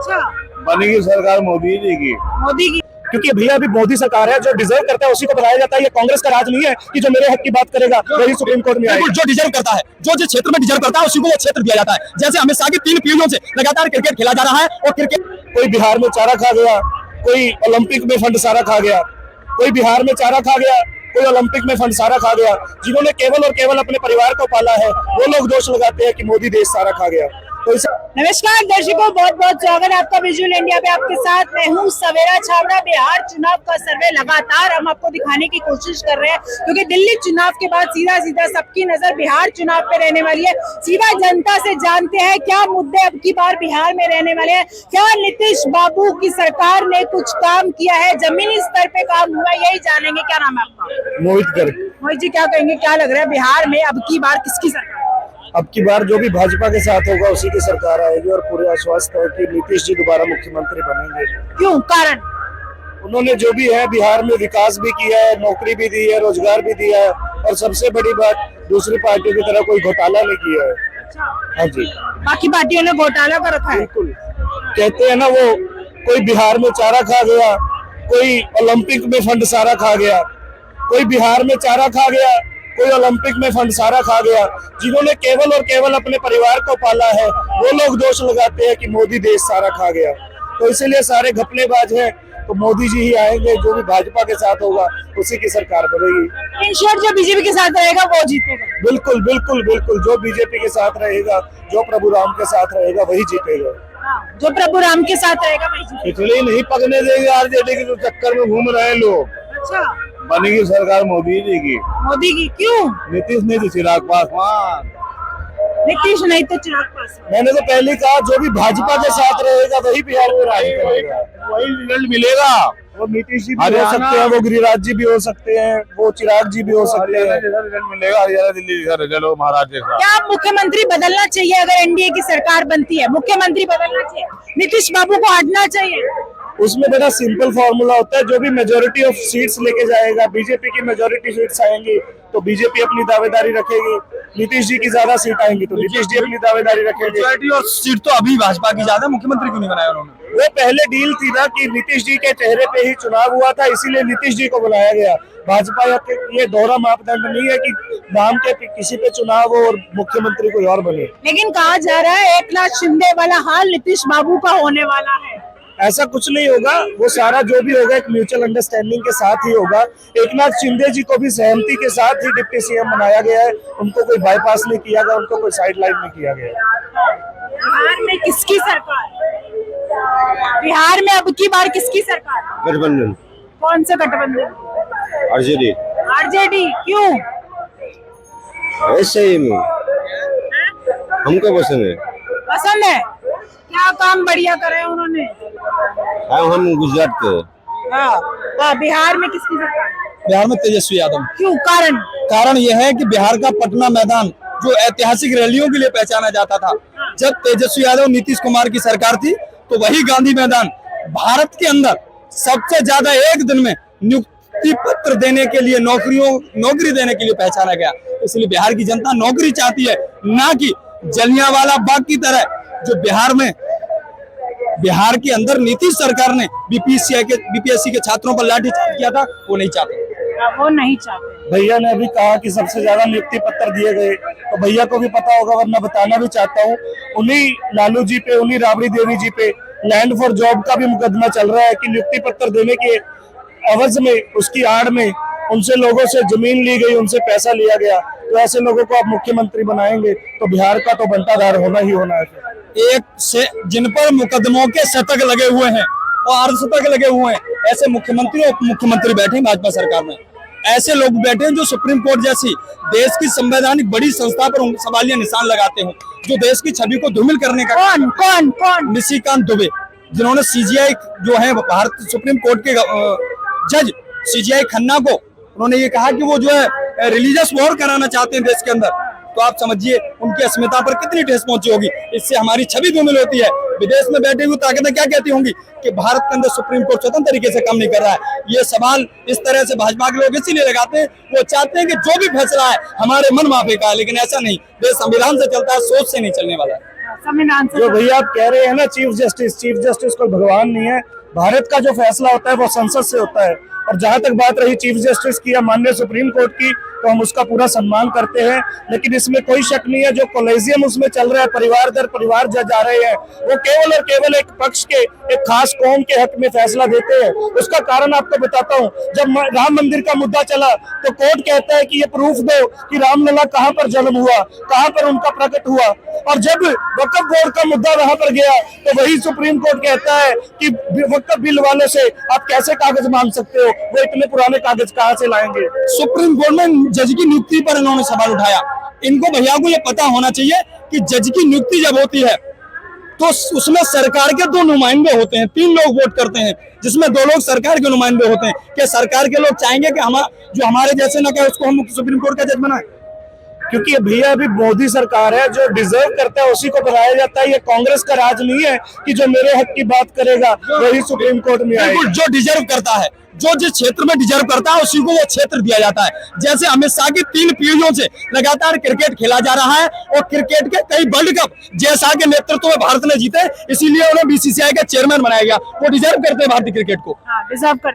अच्छा, बनेगी सरकार मोदी जी की। मोदी की। क्योंकि भैया अभी मोदी सरकार है, जो डिजर्व करता है उसी को बनाया जाता है। ये कांग्रेस का राज नहीं है कि जो मेरे हक की बात करेगा वही सुप्रीम कोर्ट में आएगा। जो डिजर्व करता है, जो जिस क्षेत्र में डिजर्व करता है उसी को वो क्षेत्र दिया जाता है। जैसे अमित शाह की 3 पीढ़ियों से लगातार क्रिकेट खेला जा रहा है और क्रिकेट कोई बिहार में चारा खा गया, कोई ओलंपिक में फंड सारा खा गया, कोई बिहार में चारा खा गया, कोई ओलंपिक में फंड सारा खा गया। जिन्होंने केवल और केवल अपने परिवार को पाला है वो लोग दोष लगाते हैं कि मोदी देश सारा खा गया। तो नमस्कार दर्शकों, बहुत बहुत स्वागत है आपका विजुअल इंडिया पे। आपके साथ मैं हूँ सवेरा छावड़ा। बिहार चुनाव का सर्वे लगातार हम आपको दिखाने की कोशिश कर रहे हैं, क्योंकि दिल्ली चुनाव के बाद सीधा सीधा सबकी नजर बिहार चुनाव पे रहने वाली है। सीधा जनता से जानते हैं क्या मुद्दे अब की बार बिहार में रहने वाले हैं। क्या नीतीश बाबू की सरकार ने कुछ काम किया है, जमीनी स्तर पे काम हुआ, यही जानेंगे। क्या नाम है आपका? मोहित गर्ग। मोहित जी, क्या कहेंगे, क्या लग रहा है बिहार में अब की बार किसकी सरकार? अब की बार जो भी भाजपा के साथ होगा उसी की सरकार आएगी और पूरे आश्वस्त है कि नीतीश जी दोबारा मुख्यमंत्री बनेंगे। क्यों? कारण? उन्होंने जो भी है बिहार में विकास भी किया है, नौकरी भी दी है, रोजगार भी दिया है, और सबसे बड़ी बात दूसरी पार्टियों की तरह कोई घोटाला नहीं किया है। अच्छा, हाँ जी, बाकी पार्टियों ने घोटाला कर रखा है। बिल्कुल। कहते हैं ना वो, कोई बिहार में चारा खा गया, कोई ओलंपिक में फंड सारा खा गया, कोई बिहार में चारा खा गया, कोई ओलंपिक में फंड सारा खा गया। जिन्होंने केवल और केवल अपने परिवार को पाला है वो लोग दोष लगाते हैं कि मोदी देश सारा खा गया। तो इसीलिए सारे घपलेबाज हैं, तो मोदी जी ही आएंगे। जो भी भाजपा के साथ होगा उसी की सरकार बनेगी। इन शॉर्ट जो बीजेपी के साथ रहेगा वो जीतेगा। बिल्कुल बिल्कुल बिल्कुल, जो बीजेपी के साथ रहेगा, जो प्रभु राम के साथ रहेगा वही जीतेगा। जो प्रभु राम के साथ रहेगा वही जीतेगा। पिछले नहीं पकने देंगे आरजेडी के चक्कर में घूम रहे हैं लोग। अच्छा, बनेगी सरकार मोदी जी की। मोदी की। क्यों? नीतीश नहीं तो चिराग पासवान। नीतीश नहीं तो चिराग पासवान। मैंने तो पहले कहा जो भी भाजपा के साथ रहेगा वही बिहार में राज करेगा, वही रिजल्ट मिलेगा। वो नीतीश जी भी हो सकते हैं, वो गिरिराज जी भी हो सकते हैं, वो चिराग जी भी हो सकते हैं। रिजल्ट मिलेगा, हरियाणा दिल्ली जैसा रिजल्ट हो महाराष्ट्र जैसा। क्या मुख्यमंत्री बदलना चाहिए अगर एनडीए की सरकार बनती है? मुख्यमंत्री बदलना चाहिए, नीतीश बाबू को हटना चाहिए? उसमें बड़ा सिंपल फॉर्मूला होता है, जो भी मेजोरिटी ऑफ सीट्स लेके जाएगा, बीजेपी की मेजोरिटी सीट्स आएंगी तो बीजेपी अपनी दावेदारी रखेगी, नीतीश जी की ज्यादा सीट आएंगी तो नीतीश जी अपनी दावेदारी रखेंगे। मेजॉरिटी और सीट तो अभी भाजपा की ज्यादा, मुख्यमंत्री क्यों नहीं बनाया उन्होंने? वो पहले डील थी ना कि नीतीश जी के चेहरे पे ही चुनाव हुआ था, इसीलिए नीतीश जी को बुलाया गया। भाजपा ये दोहरा मापदंड नहीं है कि नाम के किसी पे चुनाव हो और मुख्यमंत्री कोई और बने। लेकिन कहा जा रहा है एकनाथ शिंदे वाला हाल नीतीश बाबू का होने वाला है। ऐसा कुछ नहीं होगा, वो सारा जो भी होगा एक म्यूचुअल अंडरस्टैंडिंग के साथ ही होगा। एकनाथ शिंदे जी को भी सहमति के साथ ही डिप्टी सीएम बनाया गया है, उनको कोई बाईपास नहीं किया गया, उनको कोई साइडलाइन नहीं किया गया। बिहार में किसकी सरकार? बिहार में अब की बार किसकी सरकार? गठबंधन। कौन सा गठबंधन? आरजेडी। आरजेडी। क्यों? ऐसे ही में हमको पसंद है। पसंद है? क्या काम बढ़िया करे उन्होंने? हम गुजरात के। हाँ, बिहार में किसकी सरकार? बिहार में तेजस्वी यादव। क्यों? कारण? कारण यह है कि बिहार का पटना मैदान जो ऐतिहासिक रैलियों के लिए पहचाना जाता था, जब तेजस्वी यादव नीतीश कुमार की सरकार थी तो वही गांधी मैदान भारत के अंदर सबसे ज्यादा एक दिन में नियुक्ति पत्र देने के लिए, नौकरी देने के लिए पहचाना गया। इसलिए बिहार की जनता नौकरी चाहती है, ना कि जलियांवाला बाग की तरह जो बिहार के अंदर नीतीश सरकार ने बीपीएससी के छात्रों पर लाठीचार्ज किया था, वो नहीं चाहते। वो नहीं चाहते। भैया ने अभी कहा कि सबसे ज्यादा नियुक्ति पत्र दिए गए, तो भैया को भी पता होगा, वरना बताना भी चाहता हूँ। उन्हीं लालू जी पे, उन्हीं राबड़ी देवी जी पे लैंड फॉर जॉब का भी मुकदमा चल रहा है कि नियुक्ति पत्र देने के अवज में, उसकी आड़ में उनसे लोगों से जमीन ली गई, उनसे पैसा लिया गया। तो ऐसे लोगों को आप मुख्यमंत्री बनाएंगे तो बिहार का तो बंटाधार होना ही होना है। एक से जिन पर मुकदमों के शतक लगे हुए हैं और अर्धशतक लगे हुए हैं, ऐसे मुख्यमंत्री और उप मुख्यमंत्री बैठे भाजपा सरकार में। ऐसे लोग बैठे हैं जो सुप्रीम कोर्ट जैसी देश की संवैधानिक बड़ी संस्था पर सवालिया निशान लगाते हो, जो देश की छवि को धूमिल करने का। कौन? निशिकांत दुबे, जिन्होंने सीजीआई जो है भारत सुप्रीम कोर्ट के जज सीजीआई खन्ना को, उन्होंने ये कहा कि वो जो है रिलीजियस वॉर कराना चाहते हैं देश के अंदर। तो आप समझिए उनकी अस्मिता पर कितनी ठेस पहुंची होगी। इससे हमारी छवि धूमिल होती है। विदेश में बैठे हुए ताकतें क्या कहती होंगी कि भारत के अंदर सुप्रीम कोर्ट स्वतंत्र तरीके से काम नहीं कर रहा है। ये सवाल इस तरह से भाजपा के लोग इसीलिए लगाते हैं, वो चाहते हैं कि जो भी फैसला है हमारे मन माफे का है, लेकिन ऐसा नहीं। देश संविधान से चलता है, सोच से नहीं चलने वाला है। संविधान से जो भैया आप कह रहे हैं ना चीफ जस्टिस कोई भगवान नहीं है। भारत का जो फैसला होता है वो संसद से होता है। और जहां तक बात रही चीफ जस्टिस की या माननीय सुप्रीम कोर्ट की, तो हम उसका पूरा सम्मान करते हैं। लेकिन इसमें कोई शक नहीं है जो कॉलेजियम उसमें चल रहा है, परिवार दर परिवार जज आ रहे हैं, वो केवल और केवल एक पक्ष के, एक खास कौम के हक में फैसला देते हैं। उसका कारण आपको बताता हूँ। जब राम मंदिर का मुद्दा चला तो कोर्ट कहता है कि ये प्रूफ दो कि रामलला कहाँ पर जन्म हुआ, कहाँ पर उनका प्रकट हुआ। और जब वक्फ बोर्ड का मुद्दा वहां पर गया तो वही सुप्रीम कोर्ट कहता है कि वक्फ बिल वालों से आप कैसे कागज मांग सकते हो, वो इतने पुराने कागज कहाँ से लाएंगे। सुप्रीम कोर्ट में जज की नियुक्ति पर इन्होंने सवाल उठाया। इनको भैया को ये पता होना चाहिए कि जज की नियुक्ति जब होती है तो उसमें सरकार के 2 नुमाइंदे होते हैं, 3 लोग वोट करते हैं, जिसमें 2 लोग सरकार के नुमाइंदे होते हैं। कि सरकार के लोग चाहेंगे कि जो हमारे जैसे ना कहे उसको हम सुप्रीम कोर्ट का जज बनाए? क्योंकि भैया अभी मोदी सरकार है, जो डिजर्व करता है उसी को बनाया जाता है। ये कांग्रेस का राज नहीं है कि जो मेरे हक की बात करेगा वही सुप्रीम कोर्ट में आएगा। जो डिजर्व करता है, जो जिस क्षेत्र में डिजर्व करता है उसी को वो क्षेत्र दिया जाता है। जैसे अमित शाह की 3 पीढ़ियों से लगातार क्रिकेट खेला जा रहा है और क्रिकेट के कई वर्ल्ड कप जय शाह के नेतृत्व में भारत ने जीते, इसीलिए उन्हें बीसीसीआई का चेयरमैन बनाया गया। वो डिजर्व करते हैं भारतीय क्रिकेट को,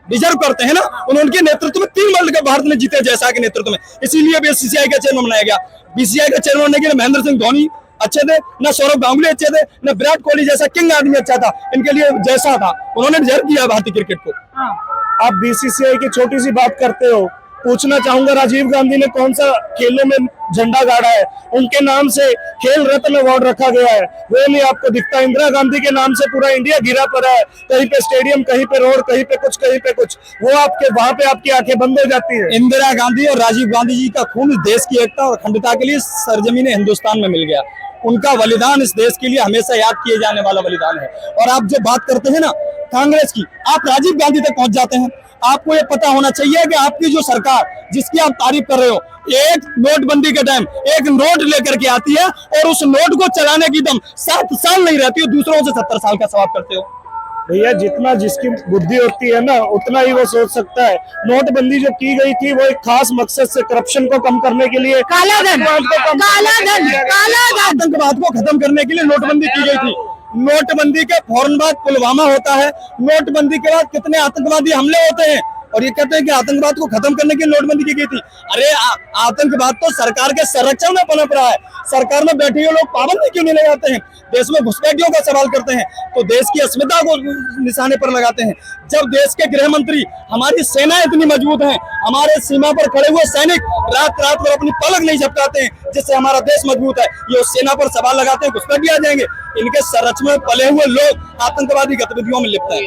डिजर्व करते हैं ना। उनके नेतृत्व में 3 वर्ल्ड कप भारत ने जीते जय शाह के नेतृत्व में, इसीलिए बीसीसीआई का चेयरमैन बनाया गया। बीसीसीआई का चेयरमैन होने के लिए महेंद्र सिंह धोनी अच्छे थे, न सौरव गांगुली अच्छे थे, न विराट कोहली जैसा किंग आदमी अच्छा था। इनके लिए जैसा था उन्होंने डिजर्व किया भारतीय क्रिकेट को। आप बीसीसीआई की छोटी सी बात करते हो, पूछना चाहूंगा राजीव गांधी ने कौन सा खेलों में झंडा गाड़ा है? उनके नाम से खेल रत्न अवार्ड रखा गया है, वो नहीं आपको दिखता। इंदिरा गांधी के नाम से पूरा इंडिया घिरा पड़ा है, कहीं पे स्टेडियम, कहीं पे रोड, कहीं पे कुछ, कहीं पे कुछ। वो आपके वहां पे आपकी आंखें बंद हो जाती है। इंदिरा गांधी और राजीव गांधी जी का खून देश की एकता और अखंडता के लिए सरजमीन हिंदुस्तान में मिल गया। उनका बलिदान इस देश के लिए हमेशा याद किए जाने वाला बलिदान है। और आप जो बात करते हैं ना कांग्रेस की, आप राजीव गांधी तक पहुंच जाते हैं। आपको ये पता होना चाहिए कि आपकी जो सरकार जिसकी आप तारीफ कर रहे हो, एक नोटबंदी के टाइम एक नोट लेकर के आती है और उस नोट को चलाने की दम 7 साल नहीं रहती, दूसरों से 70 साल का सवाब करते हो। भैया जितना जिसकी बुद्धि होती है ना उतना ही वो सोच सकता है। नोटबंदी जो की गई थी वो एक खास मकसद से करप्शन को कम करने के लिए, काला धन, आतंकवाद को खत्म करने के लिए नोटबंदी की गई थी। नोटबंदी के फौरन बाद पुलवामा होता है, नोटबंदी के बाद कितने आतंकवादी हमले होते हैं और ये कहते हैं कि आतंकवाद को खत्म करने की नोटबंदी की गई थी। अरे आतंकवाद तो सरकार के संरक्षण में पनप रहा है। सरकार में बैठे हुए लोग पाबंदी क्यों नहीं लगाते हैं? देश में घुसपैठियों का सवाल करते हैं तो देश की अस्मिता को निशाने पर लगाते हैं। जब देश के गृह मंत्री, हमारी सेना इतनी मजबूत है, हमारे सीमा पर खड़े हुए सैनिक रात रात भर अपनी पलक नहीं झपकाते हैं जिससे हमारा देश मजबूत है, ये उस सेना पर सवाल लगाते हैं घुसपैठी आ जाएंगे। इनके संरक्षण में पले हुए लोग आतंकवादी गतिविधियों में लिप्त हैं।